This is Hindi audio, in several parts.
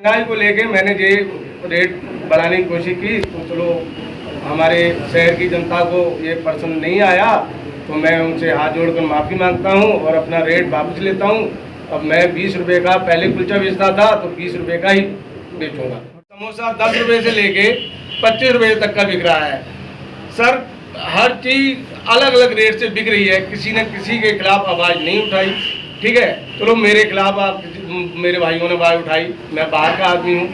महंगाई को लेके मैंने ये रेट बढ़ाने की कोशिश की तो चलो हमारे शहर की जनता को ये पसंद नहीं आया तो मैं उनसे हाथ जोड़कर माफ़ी मांगता हूँ और अपना रेट वापस लेता हूँ। अब मैं 20 रुपये का पहले कुलचा बेचता था तो 20 रुपये का ही बेचूंगा। समोसा 10 रुपये से लेके 25 रुपये तक का बिक रहा है। सर हर चीज़ अलग अलग रेट से बिक रही है, किसी ने किसी के खिलाफ आवाज़ नहीं उठाई। ठीक है, चलो मेरे खिलाफ आप मेरे भाइयों ने आवाज़ उठाई, मैं बाहर का आदमी हूँ,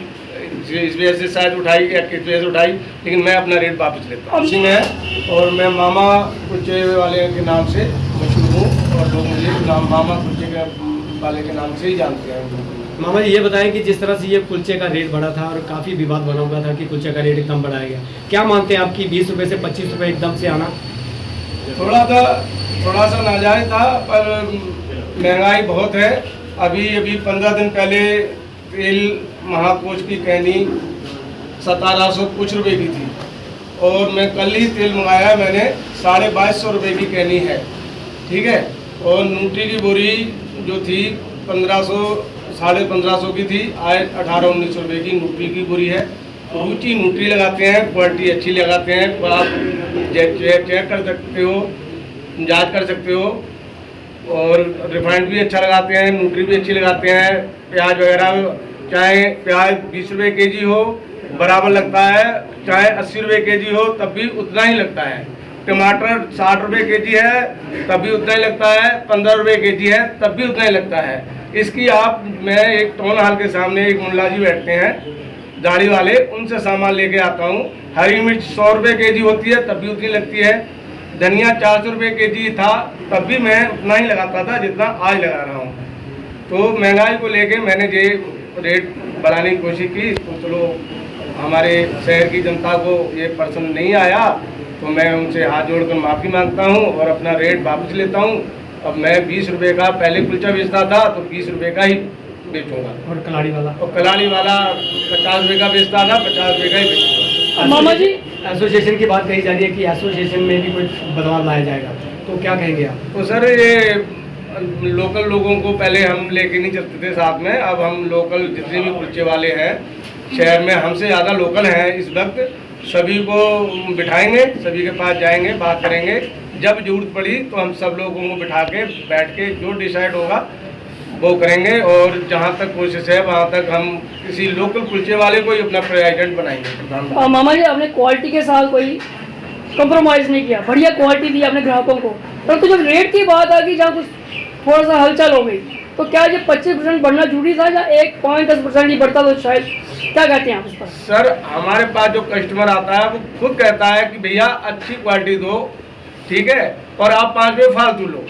इस वजह से शायद उठाई या किस वजह से उठाई, लेकिन मैं अपना रेट वापस लेता हूँ। जी मैं और मैं मामा कुलचे वाले के नाम से मशहूर हूँ और लोग मुझे मामा कुलचे वाले के नाम से ही जानते हैं। मामा जी ये बताएं कि जिस तरह से ये कुलचे का रेट बढ़ा था और काफ़ी विवाद बना हुआ था कि कुलचे का रेट एकदम बढ़ाया गया, क्या मानते हैं आपकी 20 रुपये से 25 रुपये एकदम से आना थोड़ा सा नाजायज़ था, पर महंगाई बहुत है। अभी 15 दिन पहले तेल महाकोश की कहनी 1700 कुछ रुपए की थी और मैं कल ही तेल मंगाया, मैंने 2250 रुपये की कहनी है। ठीक है, और न्यूट्री की बोरी जो थी 1500 1550 की थी, आज 18-19 रुपये की न्यूट्री की बोरी है। ऊँची न्यूट्री लगाते हैं, क्वालिटी अच्छी लगाते हैं, तो आप चेक कर सकते हो, जांच कर सकते हो। और रिफाइंड भी अच्छा लगाते हैं, न्यूट्री भी अच्छी लगाते हैं। प्याज वगैरह चाहे प्याज 20 रुपये केजी हो बराबर लगता है, चाहे 80 रुपये केजी हो तब भी उतना ही लगता है। टमाटर 60 रुपये केजी है तब भी उतना ही लगता है, 15 रुपये केजी है तब भी उतना ही लगता है। इसकी मैं एक टाउन हॉल के सामने एक मुल्ला जी बैठते हैं दाढ़ी वाले, उनसे सामान लेके आता हूँ। हरी मिर्च 100 रुपये केजी होती है तब भी उतनी लगती है। धनिया 400 रुपये केजी था तब भी मैं उतना ही लगाता था जितना आज लगा रहा हूँ। तो महंगाई को लेके मैंने ये रेट बढ़ाने की कोशिश की तो चलो हमारे शहर की जनता को ये पसंद नहीं आया तो मैं उनसे हाथ जोड़कर माफ़ी मांगता हूँ और अपना रेट वापस लेता हूँ। अब मैं 20 रुपये का पहले कुलचा बेचता था तो 20 रुपये का ही बेचूंगा और कलाड़ी वाला 50 रुपये का बेचता था, 50 रुपये का ही बेचूंगा। मामा जी एसोसिएशन की बात कही जा रही है कि एसोसिएशन में भी कोई बदलाव लाया जाएगा, तो क्या कहेंगे आप? तो सर ये लोकल लोगों को पहले हम लेके नहीं चलते थे साथ में, अब हम लोकल जितने भी कुलचे वाले हैं शहर में हमसे ज़्यादा लोकल हैं इस वक्त, सभी को बिठाएंगे, सभी के पास जाएंगे, बात करेंगे। जब जरूरत पड़ी तो हम सब लोगों को बिठा के बैठ के जो डिसाइड होगा वो करेंगे और जहाँ तक कोशिश है वहाँ तक हम किसी लोकल कुलचे वाले को ही अपना प्रेसिडेंट बनाएंगे। मामा जी आपने क्वालिटी के साथ कोई कंप्रोमाइज़ नहीं किया, बढ़िया क्वालिटी दी आपने ग्राहकों को, परंतु जब रेट की बात आ गई जहाँ कुछ थोड़ा सा हलचल हो गई तो क्या ये 25% बढ़ना जरूरी था या 1.10% ही बढ़ता तो शायद, क्या कहते हैं आप इस पर? सर हमारे पास जो कस्टमर आता है वो खुद कहता है कि भैया अच्छी क्वालिटी दो, ठीक है, और आप 5 रुपये फालतू लो,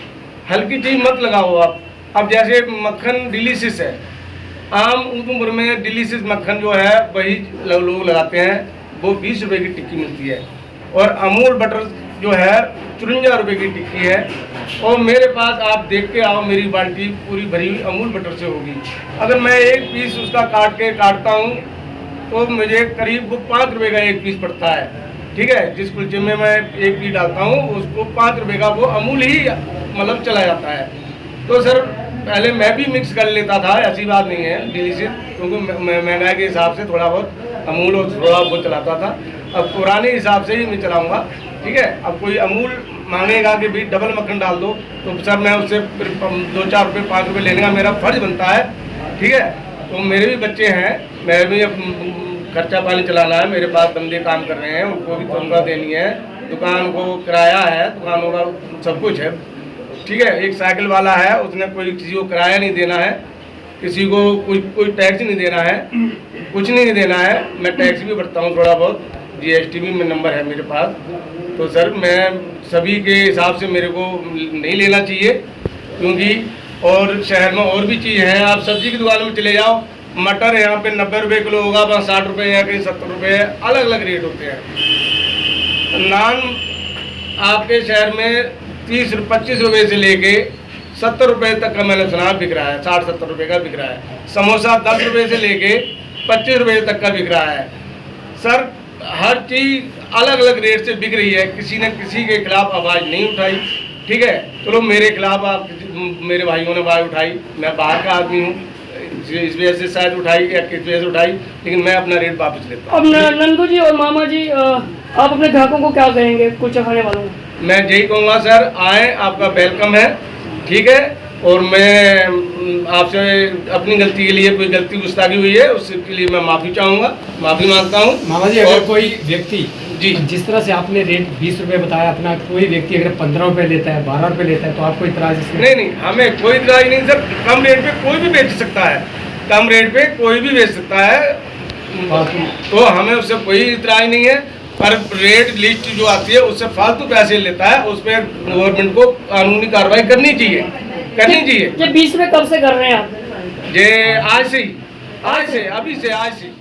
हल्की चीज़ मत लगाओ आप। अब जैसे मक्खन डिलीशियस है, आम उधमपुर में डिलीशियस मक्खन जो है वही लोग लगाते हैं, वो 20 रुपये की टिक्की मिलती है और अमूल बटर जो है 54 रुपये की टिक्की है। और मेरे पास आप देख के आओ, मेरी बाल्टी पूरी भरी हुई अमूल बटर से होगी। अगर मैं एक पीस उसका काटता हूँ तो मुझे करीब वो 5 रुपये का एक पीस पड़ता है। ठीक है, जिस कुलचे में मैं एक पीस डालता हूँ उसको 5 रुपये का वो अमूल ही मतलब चला जाता है। तो सर पहले मैं भी मिक्स कर लेता था, ऐसी बात नहीं है डिलीशियस, क्योंकि महंगाई के हिसाब से थोड़ा बहुत अमूल और थोड़ा बहुत चलाता था। अब पुराने हिसाब से ही मैं चलाऊँगा। ठीक है, अब कोई अमूल मांगेगा कि भाई डबल मक्खन डाल दो तो सर मैं उससे 2-4 रुपये 5 रुपये लेने का मेरा फर्ज बनता है। ठीक है, तो मेरे भी बच्चे हैं, मैं भी अब खर्चा पानी चलाना है, मेरे पास बंदे काम कर रहे हैं, उनको भी तनख्वाह देनी है, दुकान को किराया है, दुकानों का सब कुछ है। ठीक है, एक साइकिल वाला है, उसने कोई किसी को किराया नहीं देना है, किसी को कोई टैक्स नहीं देना है, कुछ नहीं देना है। मैं टैक्स भी भरता हूँ थोड़ा बहुत, GST भी में नंबर है मेरे पास। तो सर मैं सभी के हिसाब से मेरे को नहीं लेना चाहिए, क्योंकि और शहर में और भी चीज़ हैं। आप सब्जी की दुकान में चले जाओ, मटर यहाँ पे 90 रुपये किलो होगा, वहाँ 60 रुपये है, कहीं 70 रुपये है, अलग अलग रेट होते हैं। नान आपके शहर में 25 रुपये से लेके 70 रुपये तक का मैंने सुना बिक रहा है, 60-70 रुपये का बिक रहा है। समोसा 10 रुपये से लेके 25 रुपये तक का बिक रहा है। सर हर चीज़ अलग अलग रेट से बिक रही है, किसी ने किसी के खिलाफ आवाज़ नहीं उठाई। ठीक है, चलो मेरे खिलाफ आप मेरे भाइयों ने आवाज़ उठाई, मैं बाहर का आदमी हूँ, इस वजह से शायद उठाई या किस वजह से उठाई, लेकिन मैं अपना रेट वापस लेता हूँ। अब नंदू जी और मामा जी, आप अपने ग्राहकों को क्या कहेंगे, कुलचा खाने वालों को? मैं यही कहूँगा सर, आए, आपका वेलकम है, ठीक है। और मैं आपसे अपनी गलती के लिए, कोई गलती गुस्ताखी हुई है उसके लिए मैं माफ़ी चाहूँगा, माफ़ी मांगता हूँ। मामा जी, अगर कोई व्यक्ति जी जिस तरह से आपने रेट 20 रुपए बताया अपना, कोई व्यक्ति अगर 15 रुपए लेता है, 12 रुपए लेता है, तो आपको इतराज इसमें? नहीं नहीं, हमें कोई इतराज नहीं सर, कम रेट पे कोई भी बेच सकता है, कम रेट पे कोई भी बेच सकता है, तो हमें उससे कोई इतराज नहीं है। पर रेट लिस्ट जो आती है उससे फालतू पैसे लेता है, उस पर गवर्नमेंट को कानूनी कार्रवाई करनी चाहिए, करनी चाहिए। ये 20 रुपए कब से कर रहे हैं आप? ये आज से ही, आज से, अभी से, आज से।